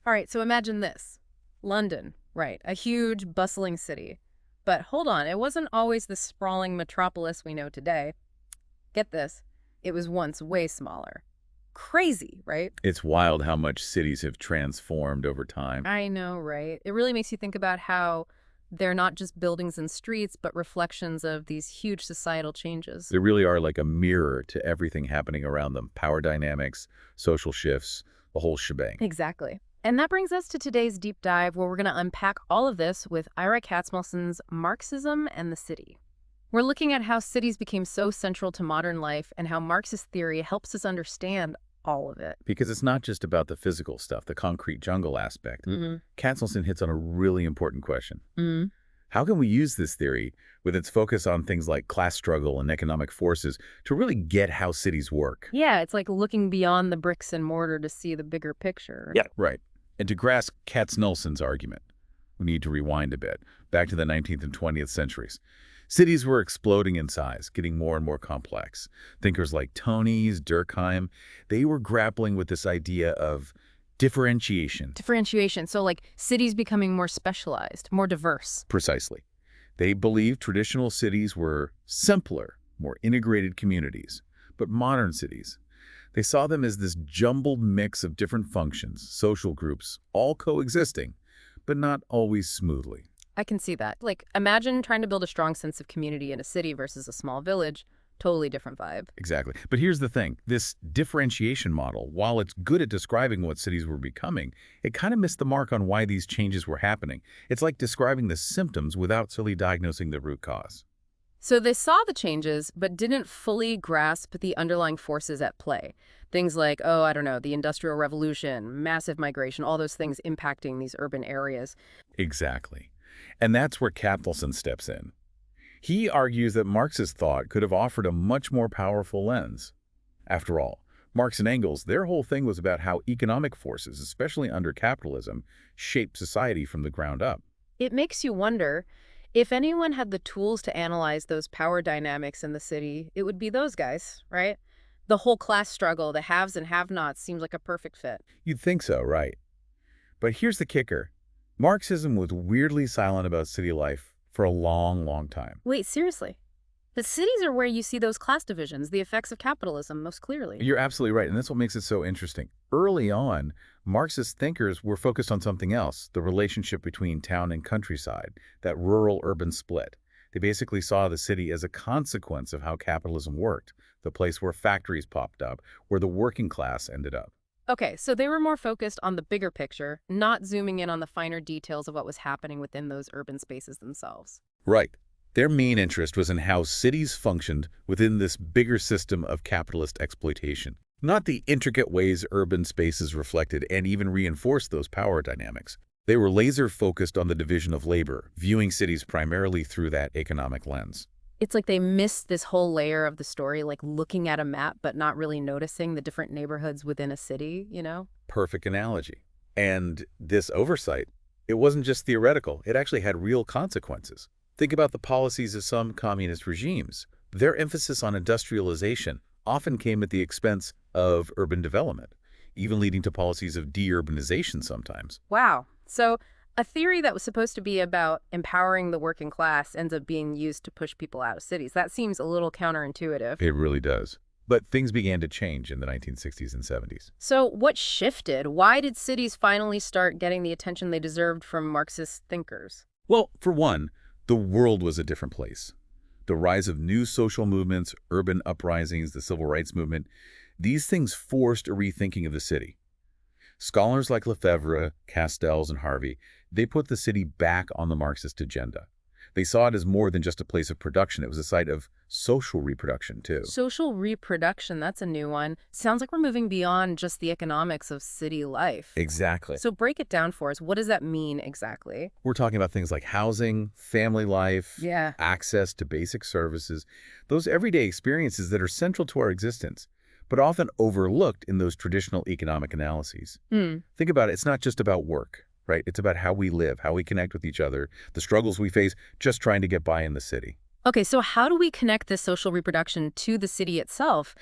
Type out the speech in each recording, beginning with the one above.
All right, so imagine this. London, right, a huge, bustling city. But hold on, it wasn't always the sprawling metropolis we know today. Get this, it was once way smaller. Crazy, right? It's wild how much cities have transformed over time. I know, right? It really makes you think about how they're not just buildings and streets, but reflections of these huge societal changes. They really are like a mirror to everything happening around them. Power dynamics, social shifts, the whole shebang. Exactly. And that brings us to today's deep dive, where we're going to unpack all of this with Ira Katznelson's Marxism and the City. We're looking at how cities became so central to modern life and how Marxist theory helps us understand all of it. Because it's not just about the physical stuff, the concrete jungle aspect. Katznelson hits on a really important question. How can we use this theory, with its focus on things like class struggle and economic forces, to really get how cities work? Yeah, it's like looking beyond the bricks and mortar to see the bigger picture. Yeah, right. And to grasp Katznelson's argument, we need to rewind a bit, back to the 19th and 20th centuries. Cities were exploding in size, getting more and more complex. Thinkers like Tönnies, Durkheim, they were grappling with this idea of differentiation. Differentiation, so like cities becoming more specialized, more diverse. Precisely. They believed traditional cities were simpler, more integrated communities. But modern cities, they saw them as this jumbled mix of different functions, social groups, all coexisting, but not always smoothly. I can see that. Like, imagine trying to build a strong sense of community in a city versus a small village. Totally different vibe. Exactly. But here's the thing. This differentiation model, while it's good at describing what cities were becoming, it kind of missed the mark on why these changes were happening. It's like describing the symptoms without fully diagnosing the root cause. So they saw the changes, but didn't fully grasp the underlying forces at play. Things like, oh, I don't know, the Industrial Revolution, massive migration, all those things impacting these urban areas. Exactly. And that's where Katznelson steps in. He argues that Marxist thought could have offered a much more powerful lens. After all, Marx and Engels, their whole thing was about how economic forces, especially under capitalism, shape society from the ground up. It makes you wonder, if anyone had the tools to analyze those power dynamics in the city, it would be those guys, right? The whole class struggle, the haves and have-nots, seems like a perfect fit. You'd think so, right? But here's the kicker. Marxism was weirdly silent about city life for a long, long time. Wait, seriously? The cities are where you see those class divisions, the effects of capitalism most clearly. You're absolutely right, and that's what makes it so interesting. Early on, Marxist thinkers were focused on something else, the relationship between town and countryside, that rural-urban split. They basically saw the city as a consequence of how capitalism worked, the place where factories popped up, where the working class ended up. Okay, so they were more focused on the bigger picture, not zooming in on the finer details of what was happening within those urban spaces themselves. Right. Their main interest was in how cities functioned within this bigger system of capitalist exploitation, not the intricate ways urban spaces reflected and even reinforced those power dynamics. They were laser-focused on the division of labor, viewing cities primarily through that economic lens. It's like they missed this whole layer of the story, like looking at a map but not really noticing the different neighborhoods within a city, you know? Perfect analogy. And this oversight, it wasn't just theoretical, it actually had real consequences. Think about the policies of some communist regimes. Their emphasis on industrialization often came at the expense of urban development, even leading to policies of de-urbanization sometimes. Wow. So a theory that was supposed to be about empowering the working class ends up being used to push people out of cities. That seems a little counterintuitive. It really does. But things began to change in the 1960s and 70s. So what shifted? Why did cities finally start getting the attention they deserved from Marxist thinkers? Well, for one, the world was a different place. The rise of new social movements, urban uprisings, the civil rights movement, these things forced a rethinking of the city. Scholars like Lefebvre, Castells, and Harvey, they put the city back on the Marxist agenda. They saw it as more than just a place of production. It was a site of social reproduction, too. Social reproduction, that's a new one. Sounds like we're moving beyond just the economics of city life. Exactly. So break it down for us. What does that mean exactly? We're talking about things like housing, family life, Yeah. access to basic services, those everyday experiences that are central to our existence, but often overlooked in those traditional economic analyses. Think about it. It's not just about work, right? It's about how we live, how we connect with each other, the struggles we face just trying to get by in the city. Okay, so how do we connect this social reproduction to the city itself?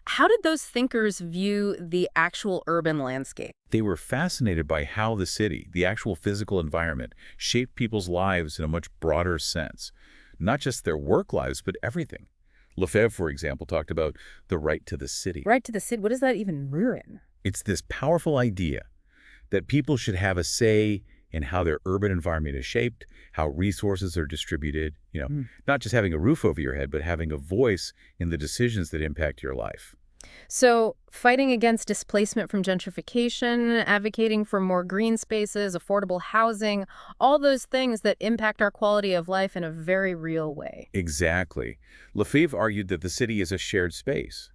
How did those thinkers view the actual urban landscape? They were fascinated by how the city, the actual physical environment, shaped people's lives in a much broader sense. Not just their work lives, but everything. Lefebvre, for example, talked about the right to the city. Right to the city. What does that even ruin? It's this powerful idea that people should have a say in how their urban environment is shaped, how resources are distributed, not just having a roof over your head, but having a voice in the decisions that impact your life. So, fighting against displacement from gentrification, advocating for more green spaces, affordable housing, all those things that impact our quality of life in a very real way. Exactly. Lefebvre argued that the city is a shared space.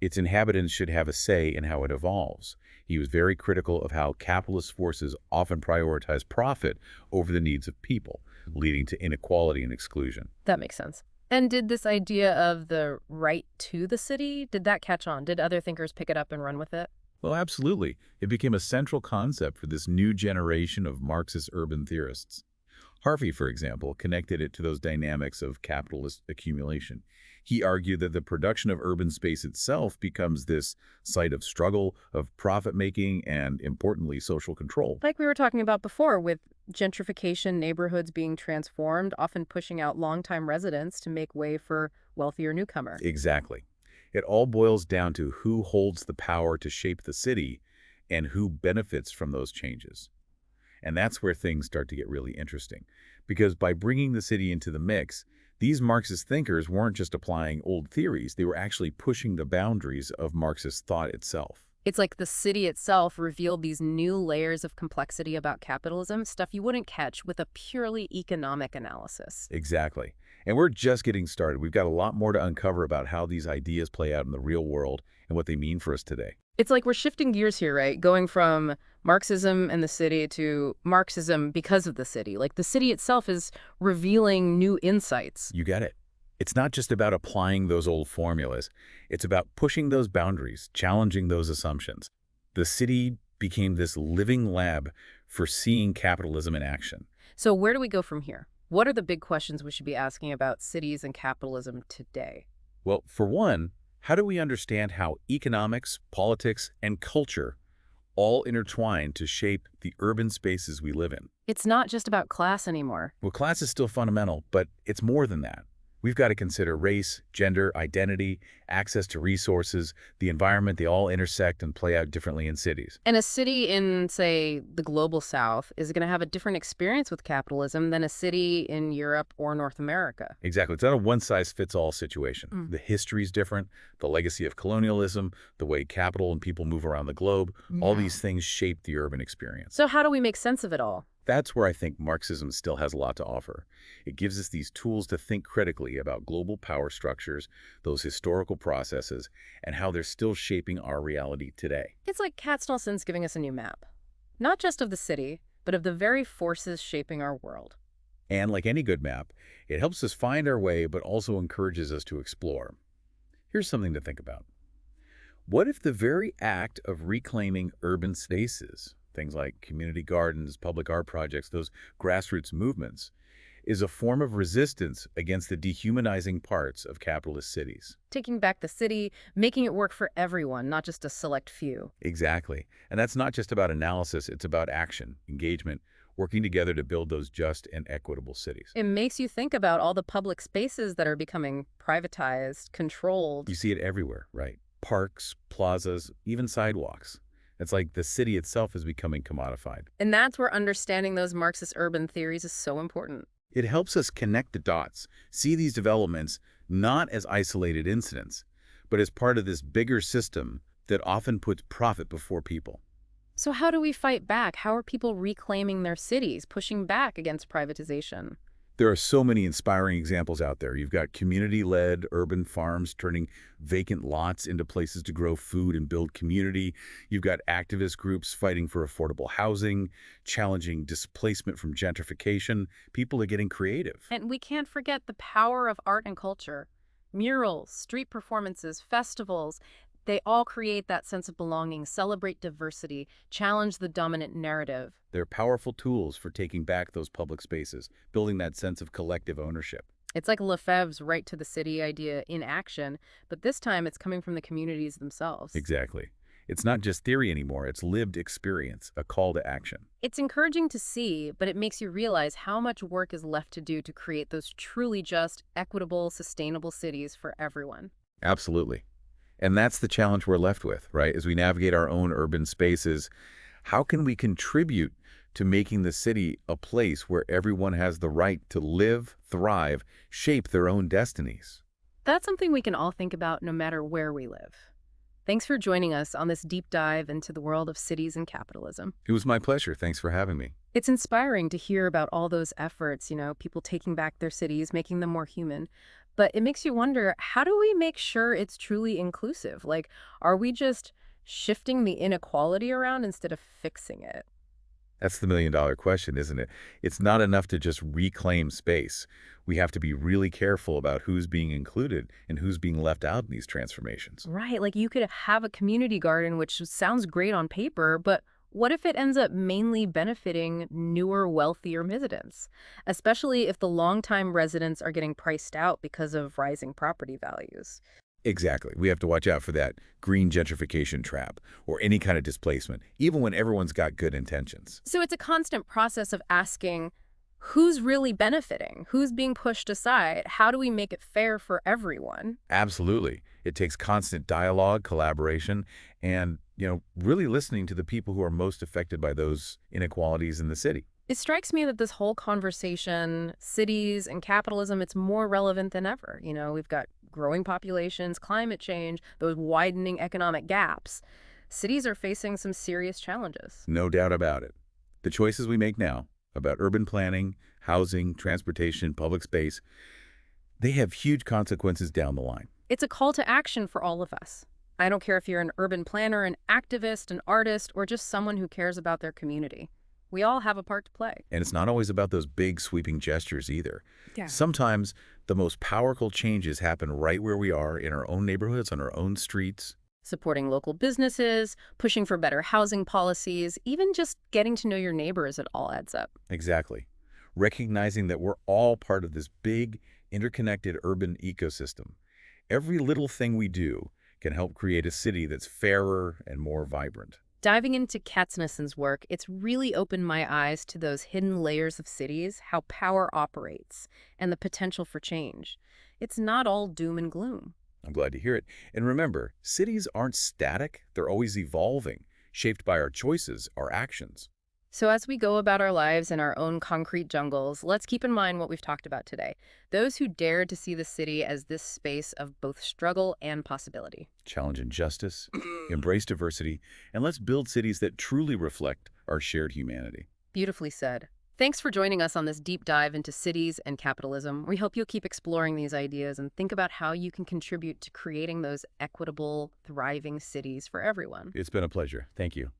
Its inhabitants should have a say in how it evolves. He was very critical of how capitalist forces often prioritize profit over the needs of people, leading to inequality and exclusion. That makes sense. And did this idea of the right to the city, did that catch on? Did other thinkers pick it up and run with it? Well, absolutely. It became a central concept for this new generation of Marxist urban theorists. Harvey, for example, connected it to those dynamics of capitalist accumulation. He argued that the production of urban space itself becomes this site of struggle, of profit-making, and, importantly, social control. Like we were talking about before, with gentrification, neighborhoods being transformed, often pushing out longtime residents to make way for wealthier newcomer. Exactly. It all boils down to who holds the power to shape the city and who benefits from those changes. And that's where things start to get really interesting. Because by bringing the city into the mix, these Marxist thinkers weren't just applying old theories, they were actually pushing the boundaries of Marxist thought itself. It's like the city itself revealed these new layers of complexity about capitalism, stuff you wouldn't catch with a purely economic analysis. Exactly. And we're just getting started. We've got a lot more to uncover about how these ideas play out in the real world and what they mean for us today. It's like we're shifting gears here, right? Going from Marxism and the city to Marxism because of the city. Like the city itself is revealing new insights. You get it. It's not just about applying those old formulas. It's about pushing those boundaries, challenging those assumptions. The city became this living lab for seeing capitalism in action. So where do we go from here? What are the big questions we should be asking about cities and capitalism today? Well, for one, how do we understand how economics, politics, and culture all intertwine to shape the urban spaces we live in? It's not just about class anymore. Well, class is still fundamental, but it's more than that. We've got to consider race, gender, identity, access to resources, the environment. They all intersect and play out differently in cities. And a city in, say, the global south is going to have a different experience with capitalism than a city in Europe or North America. Exactly. It's not a one-size-fits-all situation. The history is different, the legacy of colonialism, the way capital and people move around the globe, all these things shape the urban experience. So how do we make sense of it all? That's where I think Marxism still has a lot to offer. It gives us these tools to think critically about global power structures, those historical processes, and how they're still shaping our reality today. It's like Katznelson's giving us a new map, not just of the city, but of the very forces shaping our world. And like any good map, it helps us find our way, but also encourages us to explore. Here's something to think about. What if the very act of reclaiming urban spaces, things like community gardens, public art projects, those grassroots movements, is a form of resistance against the dehumanizing parts of capitalist cities? Taking back the city, making it work for everyone, not just a select few. Exactly. And that's not just about analysis, it's about action, engagement, working together to build those just and equitable cities. It makes you think about all the public spaces that are becoming privatized, controlled. You see it everywhere, right? Parks, plazas, even sidewalks. It's like the city itself is becoming commodified. And that's where understanding those Marxist urban theories is so important. It helps us connect the dots, see these developments not as isolated incidents, but as part of this bigger system that often puts profit before people. So how do we fight back? How are people reclaiming their cities, pushing back against privatization? There are so many inspiring examples out there. You've got community-led urban farms turning vacant lots into places to grow food and build community. You've got activist groups fighting for affordable housing, challenging displacement from gentrification. People are getting creative. And we can't forget the power of art and culture. Murals, street performances, festivals, they all create that sense of belonging, celebrate diversity, challenge the dominant narrative. They're powerful tools for taking back those public spaces, building that sense of collective ownership. It's like Lefebvre's right to the city idea in action, but this time it's coming from the communities themselves. Exactly. It's not just theory anymore, it's lived experience, a call to action. It's encouraging to see, but it makes you realize how much work is left to do to create those truly just, equitable, sustainable cities for everyone. Absolutely. And that's the challenge we're left with, right? As we navigate our own urban spaces, how can we contribute to making the city a place where everyone has the right to live, thrive, shape their own destinies? That's something we can all think about no matter where we live. Thanks for joining us on this deep dive into the world of cities and capitalism. It was my pleasure. Thanks for having me. It's inspiring to hear about all those efforts, people taking back their cities, making them more human. But it makes you wonder, how do we make sure it's truly inclusive? Like, are we just shifting the inequality around instead of fixing it? That's the million-dollar question, isn't it? It's not enough to just reclaim space. We have to be really careful about who's being included and who's being left out in these transformations. Right, like you could have a community garden, which sounds great on paper, but what if it ends up mainly benefiting newer, wealthier residents? Especially if the longtime residents are getting priced out because of rising property values. Exactly. We have to watch out for that green gentrification trap or any kind of displacement, even when everyone's got good intentions. So it's a constant process of asking, who's really benefiting? Who's being pushed aside? How do we make it fair for everyone? Absolutely. It takes constant dialogue, collaboration, and, really listening to the people who are most affected by those inequalities in the city. It strikes me that this whole conversation, cities and capitalism, it's more relevant than ever. We've got growing populations, climate change, those widening economic gaps. Cities are facing some serious challenges. No doubt about it. The choices we make now about urban planning, housing, transportation, public space, they have huge consequences down the line. It's a call to action for all of us. I don't care if you're an urban planner, an activist, an artist, or just someone who cares about their community. We all have a part to play. And it's not always about those big sweeping gestures either. Yeah. Sometimes the most powerful changes happen right where we are in our own neighborhoods, on our own streets. Supporting local businesses, pushing for better housing policies, even just getting to know your neighbors, it all adds up. Exactly. Recognizing that we're all part of this big, interconnected urban ecosystem. Every little thing we do can help create a city that's fairer and more vibrant. Diving into Katznelson's work, it's really opened my eyes to those hidden layers of cities, how power operates, and the potential for change. It's not all doom and gloom. I'm glad to hear it. And remember, cities aren't static. They're always evolving, shaped by our choices, our actions. So as we go about our lives in our own concrete jungles, let's keep in mind what we've talked about today. Those who dare to see the city as this space of both struggle and possibility. Challenge injustice, embrace diversity, and let's build cities that truly reflect our shared humanity. Beautifully said. Thanks for joining us on this deep dive into cities and capitalism. We hope you'll keep exploring these ideas and think about how you can contribute to creating those equitable, thriving cities for everyone. It's been a pleasure. Thank you.